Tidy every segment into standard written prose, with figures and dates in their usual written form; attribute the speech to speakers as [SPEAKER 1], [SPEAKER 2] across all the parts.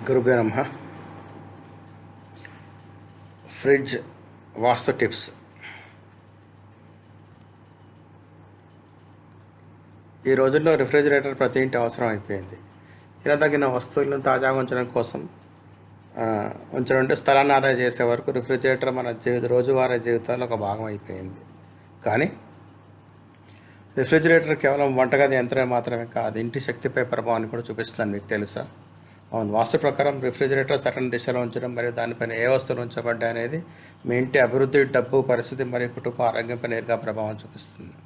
[SPEAKER 1] గురుభ్యో నమః. ఫ్రిడ్జ్ వాస్తు టిప్స్. ఈ రోజుల్లో రిఫ్రిజిరేటర్ ప్రతి ఇంటి అవసరం అయిపోయింది. తినదగిన వస్తువులను తాజాగా ఉంచడం కోసం ఉంచడం స్థలాన్ని ఆదా చేసే వరకు రిఫ్రిజిరేటర్ మన రోజువారీ జీవితంలో ఒక భాగం అయిపోయింది. కానీ రిఫ్రిజిరేటర్ కేవలం వంటగది యంత్రం మాత్రమే కాదు, ఇంటి శక్తిపై ప్రభావాన్ని కూడా చూపిస్తుందని మీకు తెలుసా? అవును, వాస్తు ప్రకారం రిఫ్రిజిరేటర్ సరైన దిశలో ఉంచడం మరియు దానిపైన ఏ వస్తువులు ఉంచబడ్డాయి అనేది మీ ఇంటి అభివృద్ధి, డబ్బు పరిస్థితి మరియు కుటుంబ ఆరోగ్యంపై నేరుగా ప్రభావం చూపిస్తుంది.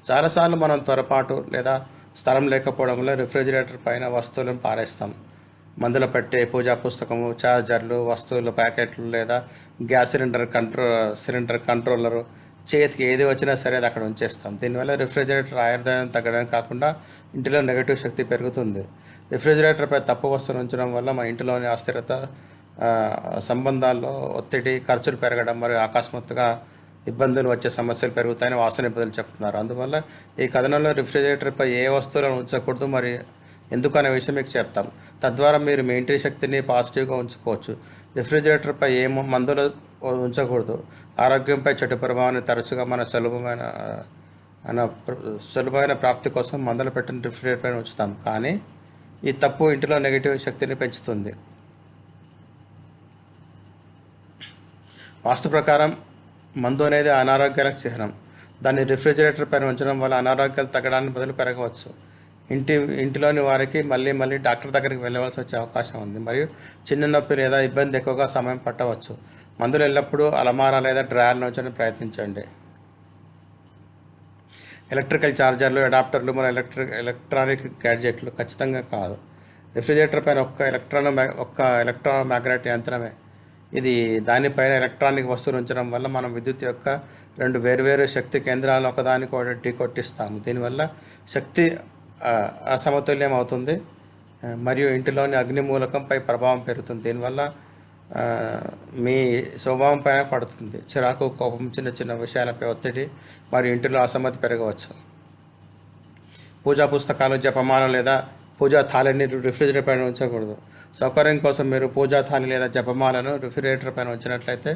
[SPEAKER 1] చాలాసార్లు మనం త్వరపాటు లేదా స్థలం లేకపోవడంలో రిఫ్రిజిరేటర్ పైన వస్తువులను పారేస్తాం. మందుల పెట్టె, పూజా పుస్తకము, చార్జర్లు, వస్తువులు ప్యాకెట్లు లేదా గ్యాస్ సిలిండర్ కంట్రోలరు, చేతికి ఏది వచ్చినా సరే అది అక్కడ ఉంచేస్తాం. దీనివల్ల రిఫ్రిజిరేటర్ ఆయుర్దాయం తగ్గడం కాకుండా ఇంటిలో నెగటివ్ శక్తి పెరుగుతుంది. రిఫ్రిజిరేటర్పై తప్పు వస్తువులు ఉంచడం వల్ల మన ఇంటిలోని అస్థిరత, సంబంధాల్లో ఒత్తిడి, ఖర్చులు పెరగడం మరియు అకస్మాత్తుగా ఇబ్బందులు వచ్చే సమస్యలు పెరుగుతాయని వాస్తు నిపుణులు చెప్తున్నారు. అందువల్ల ఈ కథనంలో రిఫ్రిజిరేటర్పై ఏ వస్తువులను ఉంచకూడదు మరి ఎందుకు అనే విషయం మీకు చెప్తాం. తద్వారా మీరు మీ ఇంటి శక్తిని పాజిటివ్గా ఉంచుకోవచ్చు. రిఫ్రిజిరేటర్పై ఏ మందులు ఉంచకూడదు. ఆరోగ్యంపై చెడు ప్రభావాన్ని తరచుగా మన సులభమైన ప్రాప్తి కోసం మందులు పెట్టిన రిఫ్రిజిరేటర్ పైన ఉంచుతాం. కానీ ఈ తప్పు ఇంటిలో నెగిటివ్ శక్తిని పెంచుతుంది. వాస్తు ప్రకారం మందు అనేది అనారోగ్యాలకు చిహ్నం. దాన్ని రిఫ్రిజిరేటర్ పైన ఉంచడం వల్ల అనారోగ్యాలు తగ్గడానికి బదులు పెరగవచ్చు. ఇంటిలోని వారికి మళ్ళీ డాక్టర్ దగ్గరికి వెళ్ళవలసి వచ్చే అవకాశం ఉంది మరియు చిన్న నొప్పి లేదా ఇబ్బంది ఎక్కువగా సమయం పట్టవచ్చు. మందులు ఎల్లప్పుడూ అలమారా లేదా డ్రాయర్లో ఉంచడానికి ప్రయత్నించండి. ఎలక్ట్రికల్ ఛార్జర్లు, అడాప్టర్లు మన ఎలక్ట్రానిక్ గ్యాడ్జెట్లు ఖచ్చితంగా కాదు. రిఫ్రిజిరేటర్ పైన ఒక్క ఎలక్ట్రోమాగ్నెటిక్ యంత్రమే. ఇది దానిపైన ఎలక్ట్రానిక్ వస్తువులు ఉంచడం వల్ల మనం విద్యుత్ యొక్క రెండు వేర్వేరు శక్తి కేంద్రాలను ఒకదానికొకటి కొట్టిస్తాము. దీనివల్ల శక్తి అసమతుల్యం అవుతుంది మరియు ఇంటిలోని అగ్ని మూలకంపై ప్రభావం పెరుగుతుంది. దీనివల్ల మీ స్వభావం పైన పడుతుంది. చిరాకు, కోపం, చిన్న విషయాలపై ఒత్తిడి మరియు ఇంటిలో అసమ్మతి పెరగవచ్చు. పూజా పుస్తకాలు, జపమాల లేదా పూజా థాలిని రిఫ్రిజిరేటర్ పైన ఉంచకూడదు. సౌకర్యం కోసం మీరు పూజా థాలి లేదా జపమాలను రిఫ్రిజిరేటర్ పైన ఉంచినట్లయితే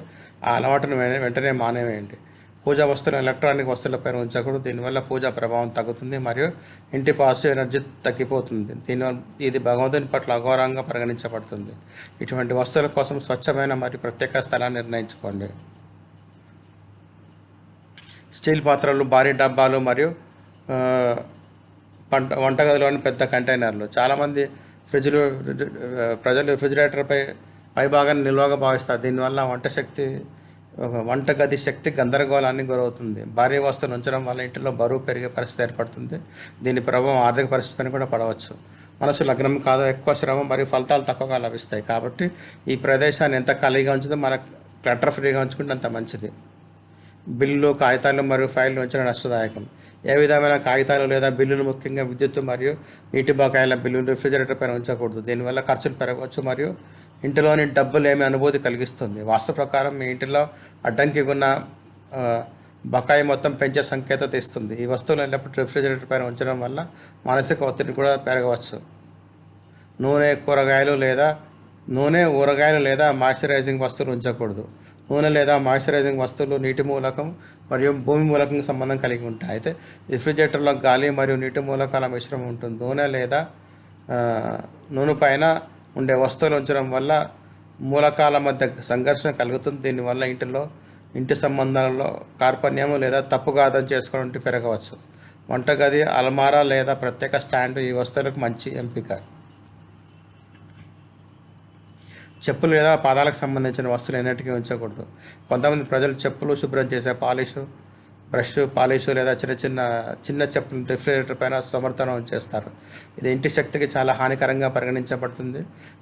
[SPEAKER 1] ఆ అలవాటును వెంటనే మానేవేయండి. పూజా వస్తువులు ఎలక్ట్రానిక్ వస్తువులపైన ఉంచకూడదు. దీనివల్ల పూజా ప్రభావం తగ్గుతుంది మరియు ఇంటి పాజిటివ్ ఎనర్జీ తగ్గిపోతుంది. ఇది భగవంతుని పట్ల అఘోరంగా పరిగణించబడుతుంది. ఇటువంటి వస్తువుల కోసం స్వచ్ఛమైన మరియు ప్రత్యేక స్థలాన్ని నిర్ణయించుకోండి. స్టీల్ పాత్రలు, భారీ డబ్బాలు మరియు వంటగదిలోని పెద్ద కంటైనర్లు. చాలామంది ప్రజలు పై భాగాన్ని నిల్వగా భావిస్తారు. దీనివల్ల వంటగది శక్తి గందరగోళానికి గురవుతుంది. భారీ వస్తువులు ఉంచడం వల్ల ఇంటిలో బరువు పెరిగే పరిస్థితి ఏర్పడుతుంది. దీని ప్రభావం ఆర్థిక పరిస్థితిని కూడా పడవచ్చు. మనసు లగ్నం కాదు, ఎక్కువ శ్రమ మరియు ఫలితాలు తక్కువగా లభిస్తాయి. కాబట్టి ఈ ప్రదేశాన్ని ఎంత ఖాళీగా ఉంచితే మనకు క్లటర్ ఫ్రీగా ఉంచుకుంటే అంత మంచిది. బిల్లులు, కాగితాలు మరియు ఫైళ్ళు ఉంచడం నష్టదాయకం. ఏ విధమైన కాగితాలు లేదా బిల్లులు, ముఖ్యంగా విద్యుత్ మరియు నీటి బకాయిల బిల్లులు రిఫ్రిజిరేటర్ పైన ఉంచకూడదు. దీనివల్ల ఖర్చులు పెరగవచ్చు మరియు ఇంటిలోని డబ్బు లేని అనుభూతి కలిగిస్తుంది. వాస్తు ప్రకారం మీ ఇంటిలో అడ్డంకి ఉన్న బకాయి మొత్తం పెంచే సంకేతం ఇస్తుంది. ఈ వస్తువులు ఎల్లప్పుడూ రిఫ్రిజిరేటర్ పైన ఉంచడం వల్ల మానసిక ఒత్తిడి కూడా పెరగవచ్చు. నూనె, ఊరగాయలు లేదా మాయిశ్చరైజింగ్ వస్తువులు ఉంచకూడదు. నూనె లేదా మాయిశ్చరైజింగ్ వస్తువులు నీటి మూలకం మరియు భూమి మూలకం సంబంధం కలిగి ఉంటాయి. అయితే రిఫ్రిజిరేటర్లో గాలి మరియు నీటి మూలకాల మిశ్రమం ఉంటుంది. నూనె పైన ఉండే వస్తువులు ఉంచడం వల్ల మూలకాల మధ్య సంఘర్షణ కలుగుతుంది. దీనివల్ల ఇంటి సంబంధాలలో కార్పణ్యము లేదా తప్పుగా అర్థం చేసుకోవడం పెరగవచ్చు. వంటగది అల్మారా లేదా ప్రత్యేక స్టాండ్ ఈ వస్తువులకు మంచి ఎంపిక. చెప్పులు లేదా పాదాలకు సంబంధించిన వస్తువులు ఎన్నటికీ ఉంచకూడదు. కొంతమంది ప్రజలు చెప్పులు శుభ్రం చేసే బ్రష్ పాలిషు లేదా చిన్న చెప్పులు రిఫ్రిజిరేటర్ పైన సమర్థన ఉంచేస్తారు. ఇది ఇంటి శక్తికి చాలా హానికరంగా పరిగణించబడుతుంది.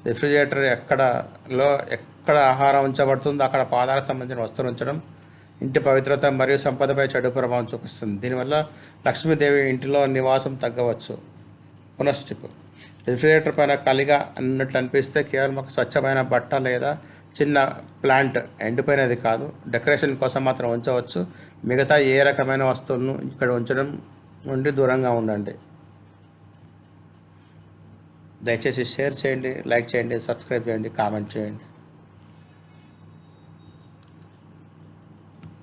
[SPEAKER 1] రిఫ్రిజిరేటర్ ఎక్కడ ఆహారం ఉంచబడుతుందో అక్కడ పాదాలకు సంబంధించిన వస్తువులు ఉంచడం ఇంటి పవిత్రత మరియు సంపదపై చెడు ప్రభావం చూపిస్తుంది. దీనివల్ల లక్ష్మీదేవి ఇంటిలో నివాసం తగ్గవచ్చు. పునఃస్టిప్. రిఫ్రిజిరేటర్ పైన ఖాళీగా అన్నట్లు అనిపిస్తే కేవలం ఒక స్వచ్ఛమైన బట్ట లేదా చిన్న ప్లాంట్, ఎండిపోయినది కాదు, డెకరేషన్ కోసం మాత్రం ఉంచవచ్చు. మిగతా ఏ రకమైన వస్తువులను ఇక్కడ ఉంచడం నుండి దూరంగా ఉండండి. దయచేసి షేర్ చేయండి, లైక్ చేయండి, సబ్స్క్రైబ్ చేయండి, కామెంట్ చేయండి.